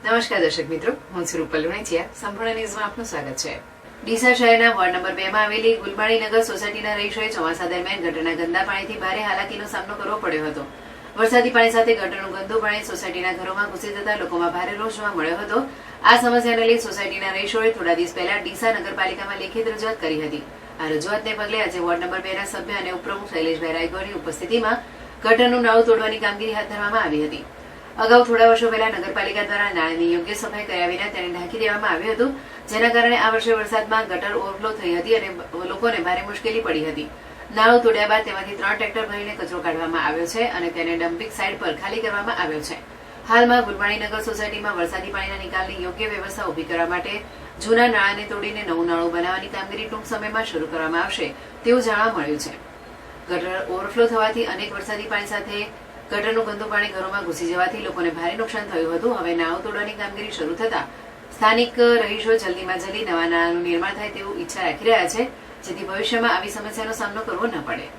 નમસ્કાર દર્શક મિત્રો, હું છું રૂપલ લુણીચિયા. સંપૂર્ણ ન્યૂઝમાં આપનું સ્વાગત છે. ડીસા શહેરના વોર્ડ નંબર 2 માં આવેલી ગુલમાણીનગર સોસાયટીના રહીશોએ ચોમાસા દરમિયાન ગટરના ગંદા પાણીથી ભારે હાલાકીનો સામનો કરવો પડ્યો હતો. વરસાદી પાણી સાથે ગટરનું ગંદુ પાણી સોસાયટીના ઘરોમાં ઘૂસી જતા લોકોમાં ભારે રોષ જોવા મળ્યો હતો. આ સમસ્યાને લઈ સોસાયટીના રહીશોએ થોડા દિવસ પહેલા ડીસા નગરપાલિકામાં લેખિત રજૂઆત કરી હતી. આ રજૂઆતને પગલે આજે વોર્ડ નંબર 2 ના સભ્ય અને ઉપપ્રમુખ શૈલેષભાઈ રાયગોરની ઉપસ્થિતિમાં ગટરનું નાળું તોડવાની કામગીરી હાથ ધરવામાં આવી હતી. અગાઉ થોડા વર્ષો પહેલા નગરપાલિકા દ્વારા નાળાની યોગ્ય સફાઈ કર્યા વિના તેને ઢાંકી દેવામાં આવ્યું હતું, જેના કારણે આ વર્ષે વરસાદમાં ગટર ઓવરફ્લો થઈ હતી અને લોકોને ભારે મુશ્કેલી પડી હતી. નાળું તોડ્યા બાદ તેમાંથી 3 ટ્રેક્ટર ભરીને કચરો કાઢવામાં આવ્યો છે અને તેને ડમ્પિંગ સાઇટ પર ખાલી કરવામાં આવ્યો છે. હાલમાં ગુલમાણીનગર સોસાયટીમાં વરસાદી પાણીના નિકાલની યોગ્ય વ્યવસ્થા ઊભી કરવા માટે જૂના નાળાને તોડીને નવું નાળું બનાવવાની કામગીરી ટૂંક સમયમાં શરૂ કરવામાં આવશે તેવું જાણવા મળ્યું છે. ગટર ઓવરફ્લો થવાથી અનેક વરસાદી પાણી સાથે ગટરનું ગંદુ પાણી ઘરોમાં ઘૂસી જવાથી લોકોને ભારે નુકસાન થયું હતું. હવે નાળું તોડવાની કામગીરી શરૂ થતા સ્થાનિક રહીશો જલ્દીમાં જલ્દી નવા નાળાનું નિર્માણ થાય તેવું ઈચ્છા રાખી રહ્યા છે, જેથી ભવિષ્યમાં આવી સમસ્યાનો સામનો કરવો ન પડે.